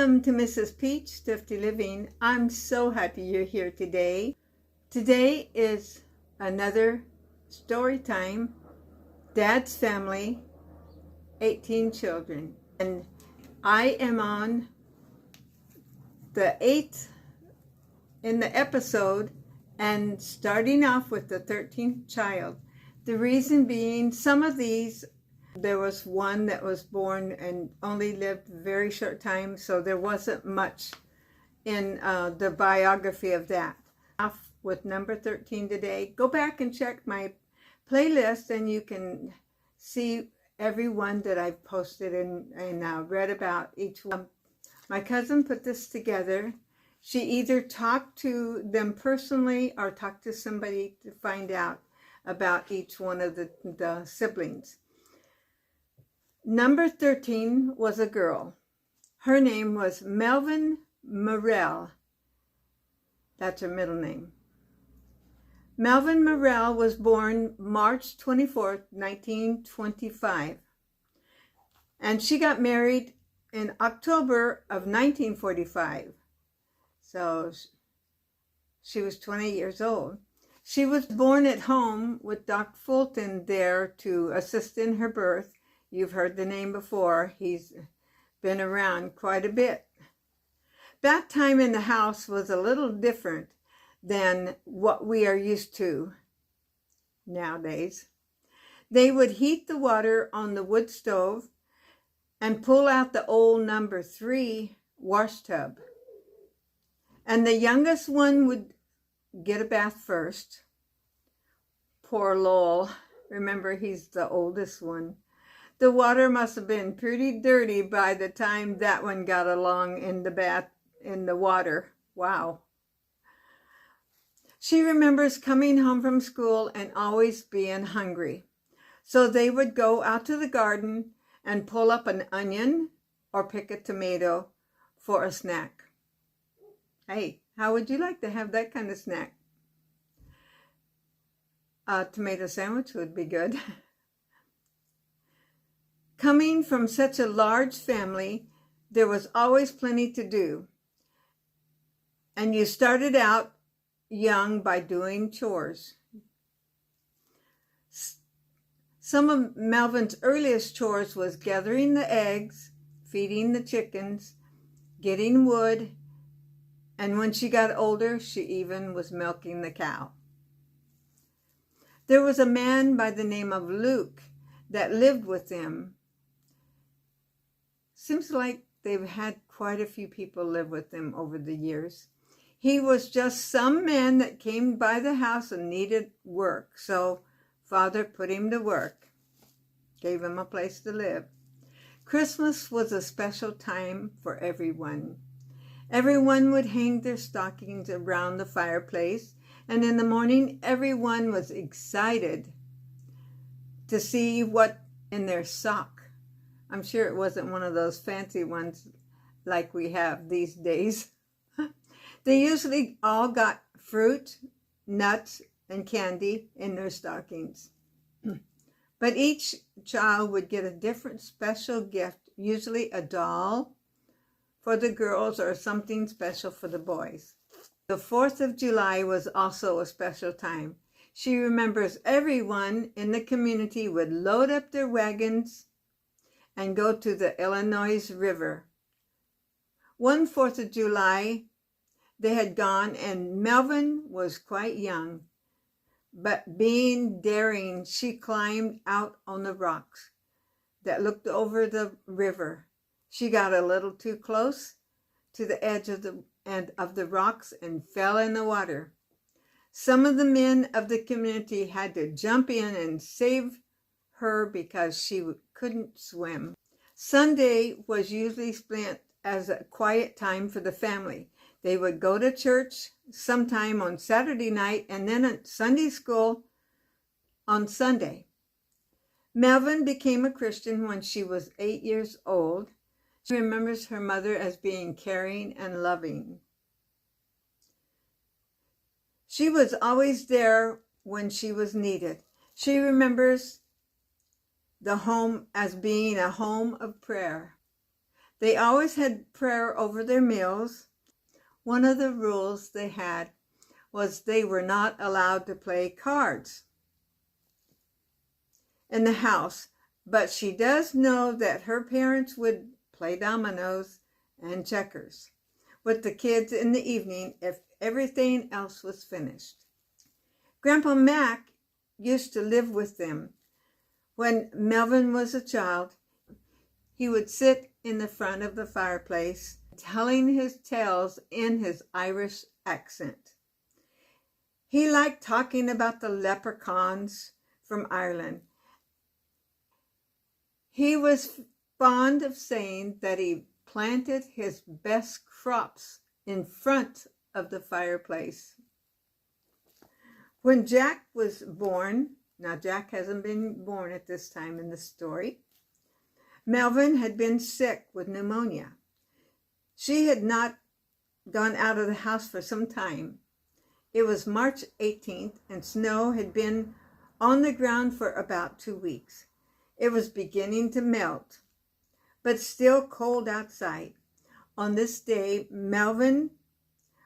Welcome to Mrs. Peach Thrifty Living. I'm so happy you're here today. Today is another story time. Dad's family, 18 children. And I am on the 8th in the episode and starting off with the 13th child. The reason being, some of these, there was one that was born and only lived a very short time, so there wasn't much in the biography of that. Off with number 13 today. Go back and check my playlist and you can see every one that I've posted and read about each one. My cousin put this together. She either talked to them personally or talked to somebody to find out about each one of the siblings. Number 13 was a girl. Her name was Melvin Morell. That's her middle name. Melvin Morell was born March 24th, 1925. And she got married in October of 1945. So she was 20 years old. She was born at home with Doc Fulton there to assist in her birth. You've heard the name before. He's been around quite a bit. That time in the house was a little different than what we are used to nowadays. They would heat the water on the wood stove and pull out the old number 3 wash tub. And the youngest one would get a bath first. Poor Lowell. Remember, he's the oldest one. The water must have been pretty dirty by the time that one got along in the bath, in the water. Wow. She remembers coming home from school and always being hungry. So they would go out to the garden and pull up an onion or pick a tomato for a snack. Hey, how would you like to have that kind of snack? A tomato sandwich would be good. Coming from such a large family, there was always plenty to do. And you started out young by doing chores. Some of Melvin's earliest chores was gathering the eggs, feeding the chickens, getting wood, and when she got older, she even was milking the cow. There was a man by the name of Luke that lived with them. Seems like they've had quite a few people live with them over the years. He was just some man that came by the house and needed work. So Father put him to work, gave him a place to live. Christmas was a special time for everyone. Everyone would hang their stockings around the fireplace, and in the morning everyone was excited to see what in their sock. I'm sure it wasn't one of those fancy ones like we have these days. They usually all got fruit, nuts, and candy in their stockings. But each child would get a different special gift, usually a doll for the girls or something special for the boys. The 4th of July was also a special time. She remembers everyone in the community would load up their wagons and go to the Illinois River. One 4th of July, they had gone, and Melvin was quite young, but being daring, she climbed out on the rocks that looked over the river. She got a little too close to the edge of the rocks and fell in the water. Some of the men of the community had to jump in and save her because she couldn't swim. Sunday was usually spent as a quiet time for the family. They would go to church sometime on Saturday night and then at Sunday school on Sunday. Melvin became a Christian when she was 8 years old. She remembers her mother as being caring and loving. She was always there when she was needed. She remembers the home as being a home of prayer. They always had prayer over their meals. One of the rules they had was they were not allowed to play cards in the house, but she does know that her parents would play dominoes and checkers with the kids in the evening if everything else was finished. Grandpa Mac used to live with them. When Melvin was a child, he would sit in the front of the fireplace telling his tales in his Irish accent. He liked talking about the leprechauns from Ireland. He was fond of saying that he planted his best crops in front of the fireplace. When Jack was born, now Jack hasn't been born at this time in the story, Melvin had been sick with pneumonia. She had not gone out of the house for some time. It was March 18th and snow had been on the ground for about 2 weeks. It was beginning to melt, but still cold outside. On this day, Melvin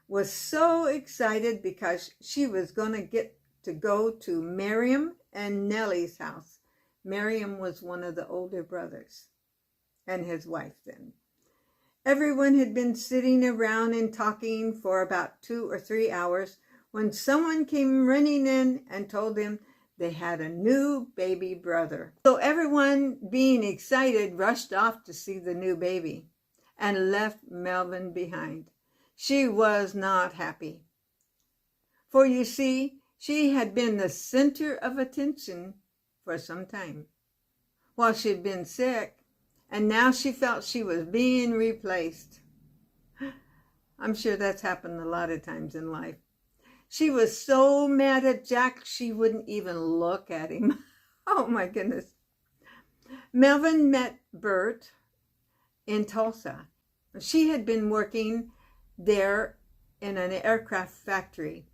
was so excited because she was going to get to go to Miriam and Nellie's house. Miriam was one of the older brothers and his wife then. Everyone had been sitting around and talking for about 2 or 3 hours when someone came running in and told them they had a new baby brother. So everyone, being excited, rushed off to see the new baby and left Melvin behind. She was not happy. For you see, she had been the center of attention for some time while she had been sick, and now she felt she was being replaced. I'm sure that's happened a lot of times in life. She was so mad at Jack, she wouldn't even look at him. Oh my goodness. Melvin met Bert in Tulsa. She had been working there in an aircraft factory.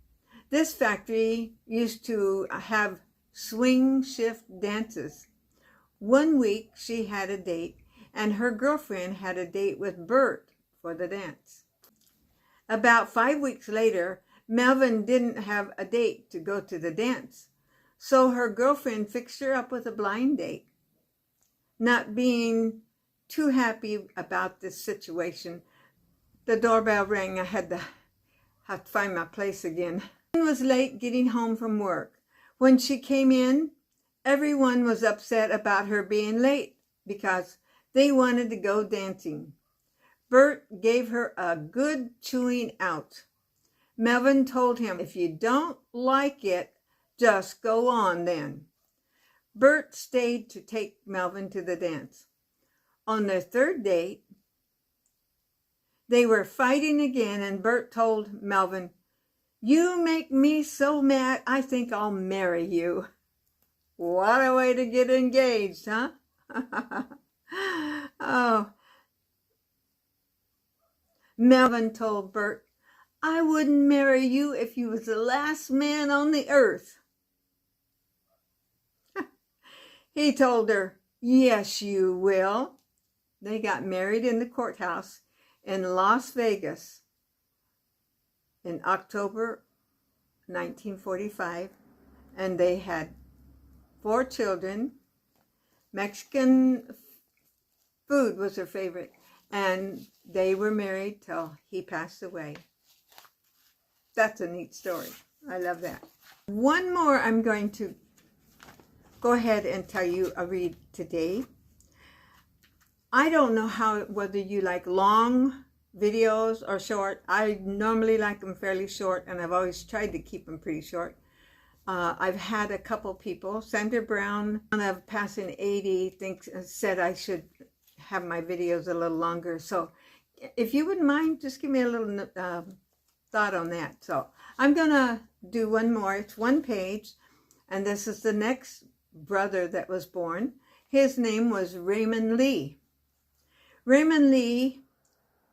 This factory used to have swing shift dances. One week she had a date, and her girlfriend had a date with Bert for the dance. About 5 weeks later, Melvin didn't have a date to go to the dance, so her girlfriend fixed her up with a blind date. Not being too happy about this situation, the doorbell rang. I had to find my place again. She was late getting home from work. When she came in, everyone was upset about her being late because they wanted to go dancing. Bert gave her a good chewing out. Melvin told him, if you don't like it, just go on then. Bert stayed to take Melvin to the dance. On their third date, they were fighting again, and Bert told Melvin, "You make me so mad, I think I'll marry you." What a way to get engaged, huh? Oh. Melvin told Bert, "I wouldn't marry you if you was the last man on the earth." He told her, "Yes, you will." They got married in the courthouse in Las Vegas in October 1945, and they had 4 children. Mexican food was her favorite, and they were married till he passed away. That's a neat story. I love that. One more I'm going to go ahead and tell you a read today. I don't know whether you like long videos or short. I normally like them fairly short, and I've always tried to keep them pretty short. I've had a couple people, Sandra Brown, of Passing 80, said I should have my videos a little longer. So if you wouldn't mind, just give me a little thought on that. So I'm going to do one more. It's 1 page, and this is the next brother that was born. His name was Raymond Lee. Raymond Lee,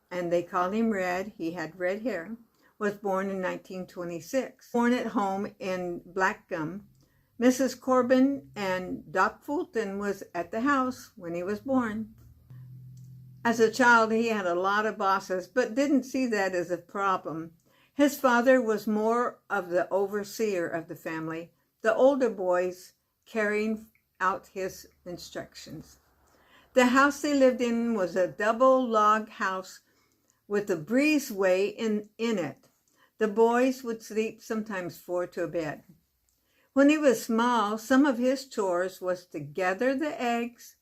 and they called him Red, he had red hair, was born in 1926. Born at home in Blackgum. Mrs. Corbin and Doc Fulton was at the house when he was born. As a child, he had a lot of bosses, but didn't see that as a problem. His father was more of the overseer of the family, the older boys carrying out his instructions. The house they lived in was a double log house with a breezeway in it. The boys would sleep sometimes 4 to a bed. When he was small, some of his chores was to gather the eggs,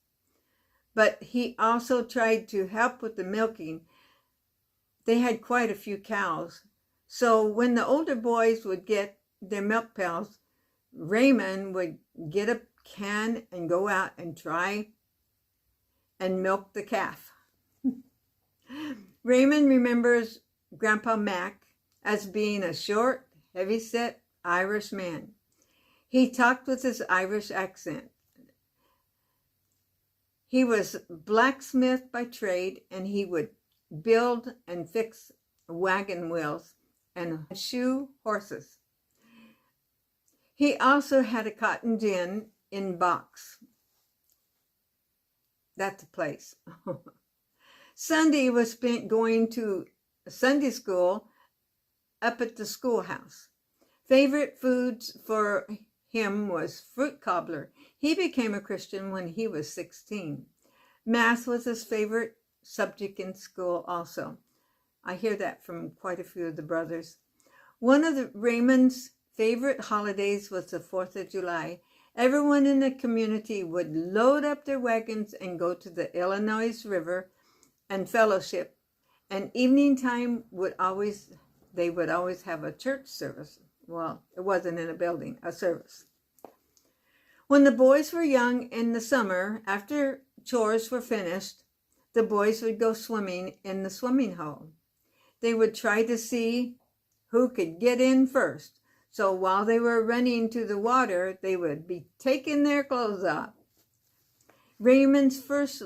but he also tried to help with the milking. They had quite a few cows. So when the older boys would get their milk pails, Raymond would get a can and go out and try and milk the calf. Raymond remembers Grandpa Mac as being a short, heavy-set Irish man. He talked with his Irish accent. He was blacksmith by trade, and he would build and fix wagon wheels and shoe horses. He also had a cotton gin in box. That's the place. Sunday was spent going to Sunday school up at the schoolhouse. Favorite foods for him was fruit cobbler. He became a Christian when he was 16. Math was his favorite subject in school also. I hear that from quite a few of the brothers. One of Raymond's favorite holidays was the 4th of July. Everyone in the community would load up their wagons and go to the Illinois River and fellowship. And evening time they would always have a church service. Well, it wasn't in a building, a service. When the boys were young in the summer, after chores were finished, the boys would go swimming in the swimming hole. They would try to see who could get in first. So while they were running to the water, they would be taking their clothes off. Raymond first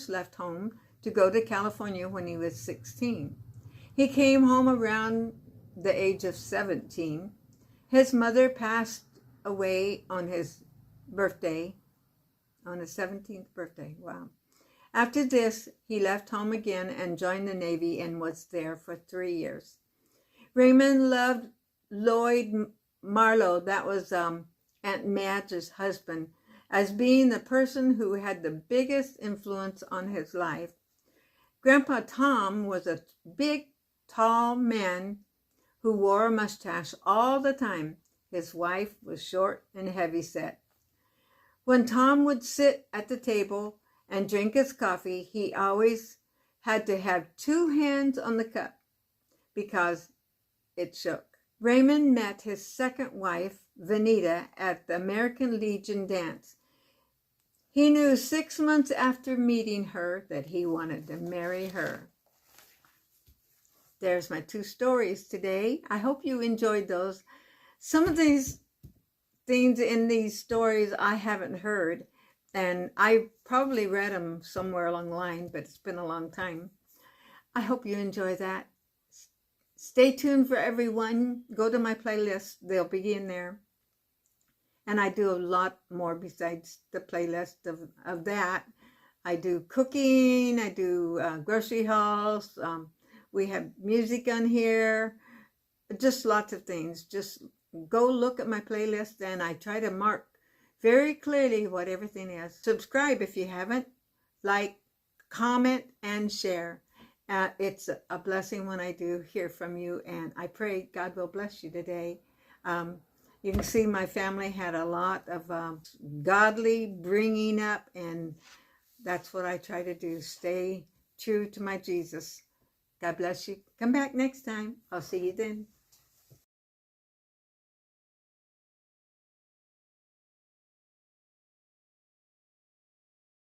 left home to go to California when he was 16. He came home around the age of 17. His mother passed away on his birthday, on his 17th birthday. Wow. After this, he left home again and joined the Navy and was there for 3 years. Raymond loved Lloyd Marlowe, that was Aunt Madge's husband, as being the person who had the biggest influence on his life. Grandpa Tom was a big, tall man who wore a mustache all the time. His wife was short and heavy-set. When Tom would sit at the table and drink his coffee, he always had to have 2 hands on the cup because it shook. Raymond met his second wife, Vanita, at the American Legion dance. He knew 6 months after meeting her that he wanted to marry her. There's my 2 stories today. I hope you enjoyed those. Some of these things in these stories I haven't heard, and I probably read them somewhere along the line, but it's been a long time. I hope you enjoy that. Stay tuned for everyone. Go to my playlist. They'll be in there. And I do a lot more besides the playlist of that. I do cooking. I do grocery hauls. We have music on here. Just lots of things. Just go look at my playlist, and I try to mark very clearly what everything is. Subscribe if you haven't. Like, comment, and share. It's a blessing when I do hear from you, and I pray God will bless you today. You can see my family had a lot of godly bringing up, and that's what I try to do. Stay true to my Jesus. God bless you. Come back next time. I'll see you then.